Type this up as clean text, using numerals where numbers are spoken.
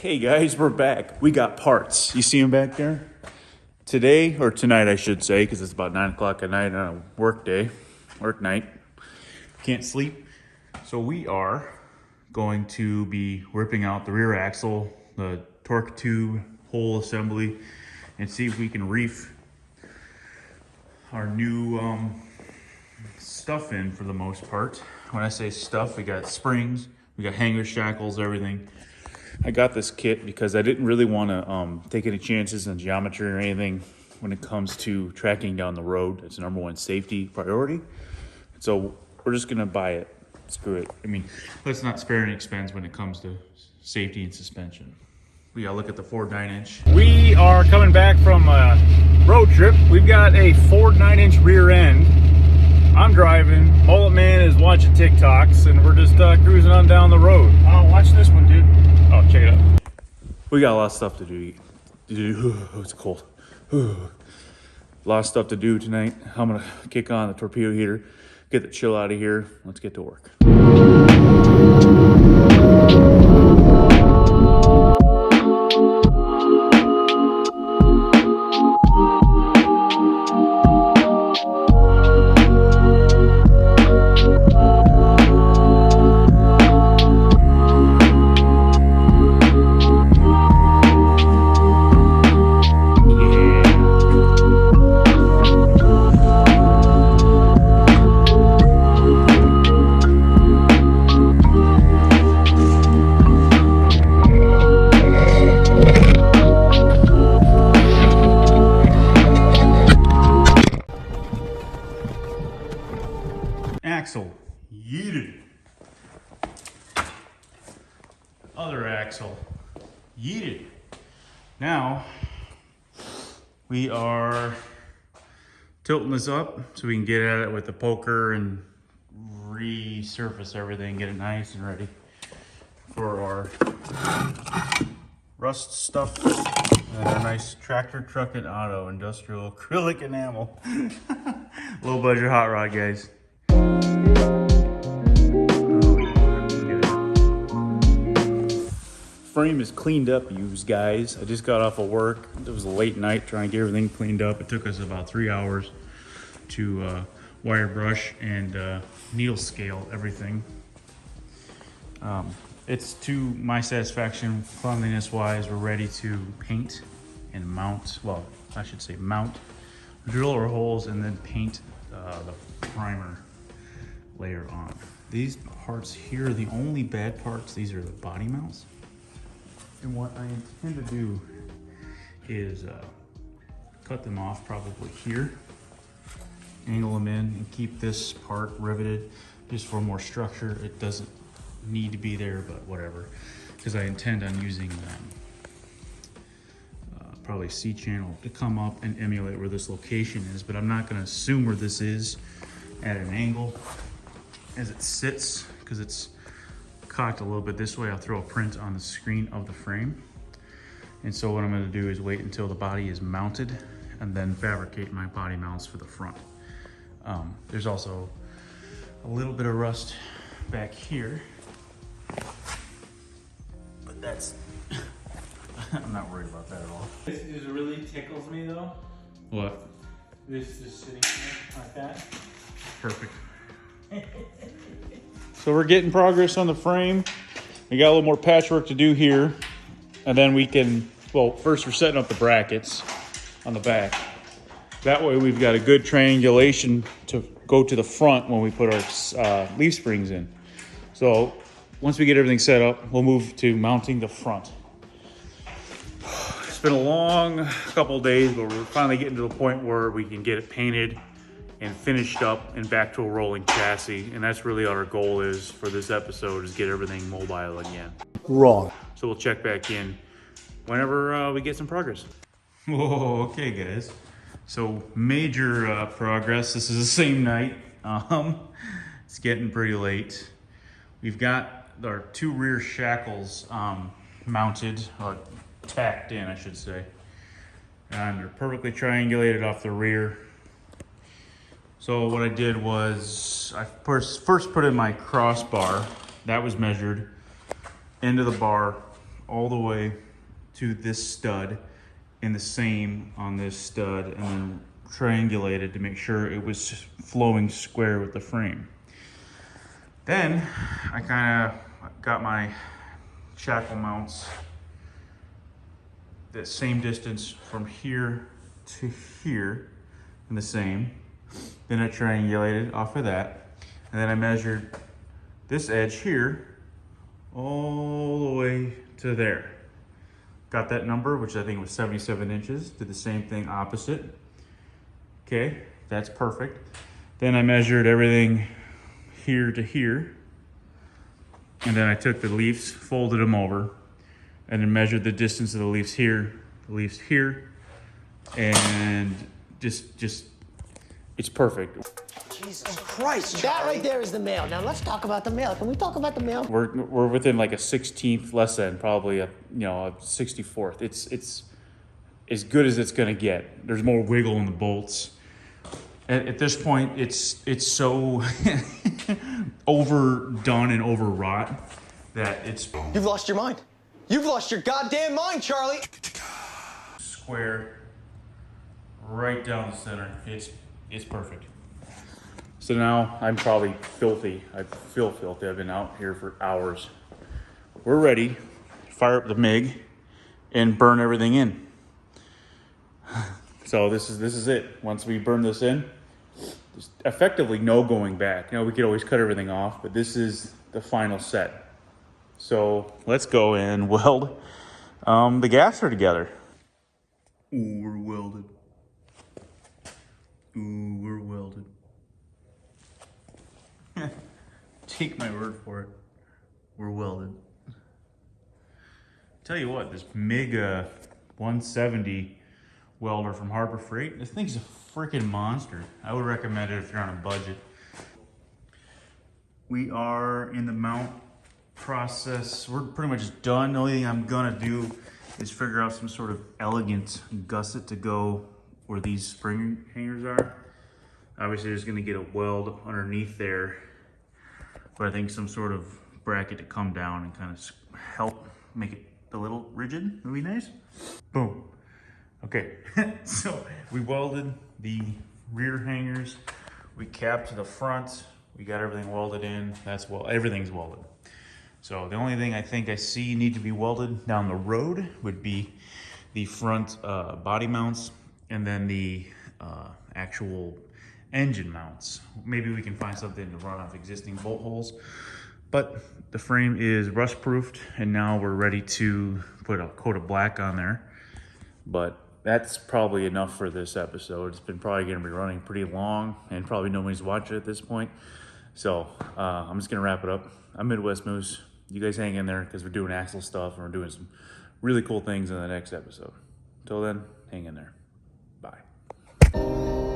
Hey guys, we're back. We got parts. You see them back there? Today, or tonight I should say, because it's about 9 o'clock at night on a work night. Can't sleep. So we are going to be ripping out the rear axle, the torque tube, whole assembly, and see if we can reef our new stuff in for the most part. When I say stuff, we got springs, we got hanger shackles, everything. I got this kit because I didn't really want to take any chances in geometry or anything when it comes to tracking down the road. It's the number one safety priority. So we're just gonna buy it. Screw it. I mean, let's not spare any expense when it comes to safety and suspension. We gotta look at the Ford 9-inch. We are coming back from a road trip. We've got a Ford 9-inch rear end. I'm driving, Mullet Man is watching TikToks, and we're just cruising on down the road. Oh, watch this one, dude. Oh, check it out. We got a lot of stuff to do. It's cold. A lot of stuff to do tonight. I'm gonna kick on the torpedo heater, get the chill out of here. Let's get to work. Axle, yeeted. Other axle, yeeted. Now, we are tilting this up so we can get at it with the poker and resurface everything, get it nice and ready for our rust stuff and our nice tractor, truck, and auto industrial acrylic enamel. Low budget hot rod, guys. Frame is cleaned up, you guys. I just got off of work. It was a late night trying to get everything cleaned up. It took us about 3 hours to wire brush and needle scale everything. It's to my satisfaction, cleanliness wise. We're ready to paint and mount. Well, I should say mount, drill our holes, and then paint the primer layer on. These parts here are the only bad parts. These are the body mounts. And what I intend to do is cut them off probably here, angle them in, and keep this part riveted just for more structure. It doesn't need to be there, but whatever, because I intend on using probably C-channel to come up and emulate where this location is, but I'm not going to assume where this is at an angle as it sits, because it's cocked a little bit this way. I'll throw a print on the screen of the frame. And so what I'm going to do is wait until the body is mounted and then fabricate my body mounts for the front. There's also a little bit of rust back here, but that's I'm not worried about that at all. This just really tickles me though. What? This just sitting here like that. Perfect. So we're getting progress on the frame. We got a little more patchwork to do here. And then we can, well, first we're setting up the brackets on the back. That way we've got a good triangulation to go to the front when we put our leaf springs in. So once we get everything set up, we'll move to mounting the front. It's been a long couple of days, but we're finally getting to the point where we can get it painted and finished up and back to a rolling chassis. And that's really our goal is for this episode, is get everything mobile again. Wrong. So we'll check back in whenever we get some progress. Whoa, okay guys. So major progress. This is the same night. It's getting pretty late. We've got our two rear shackles mounted, or tacked in, I should say. And they're perfectly triangulated off the rear. So what I did was I first put in my crossbar. That was measured into the bar all the way to this stud and the same on this stud, and then triangulated to make sure it was flowing square with the frame. Then I kind of got my shackle mounts that same distance from here to here and the same. Then I triangulated off of that, and then I measured this edge here all the way to there. Got that number, which I think was 77 inches. Did the same thing opposite. Okay, that's perfect. Then I measured everything here to here. And then I took the leaves, folded them over, and then measured the distance of the leaves here, and just, it's perfect. Jesus Christ, that right there is the mail. Now let's talk about the mail. Can we talk about the mail? We're within like a 16th, less than probably a 64th. It's as good as it's gonna get. There's more wiggle in the bolts. At this point, it's so overdone and overwrought that it's You've lost your mind. You've lost your goddamn mind, Charlie. square right down the center. It's perfect. So now I'm probably filthy. I feel filthy. I've been out here for hours. We're ready to fire up the MIG and burn everything in. So this is it. Once we burn this in, there's effectively no going back. We could always cut everything off, but this is the final set. So let's go and weld the gasser together. Ooh, we're welded. Ooh, we're welded. Take my word for it. We're welded. Tell you what, this MIG 170 welder from Harbor Freight, this thing's a freaking monster. I would recommend it if you're on a budget. We are in the mount process. We're pretty much done. The only thing I'm gonna do is figure out some sort of elegant gusset to go where these spring hangers are. Obviously there's gonna get a weld underneath there, but I think some sort of bracket to come down and kind of help make it a little rigid would be nice. Boom. Okay, so we welded the rear hangers, we capped the front, we got everything welded in. Everything's welded. So the only thing I think I see need to be welded down the road would be the front body mounts, and then the actual engine mounts. Maybe we can find something to run off existing bolt holes, but the frame is rust proofed, and now we're ready to put a coat of black on there. But that's probably enough for this episode. It's been probably gonna be running pretty long, and probably nobody's watching at this point. So I'm just gonna wrap it up. I'm Midwest Moose. You guys hang in there, because we're doing axle stuff and we're doing some really cool things in the next episode. Until then, hang in there. Bye.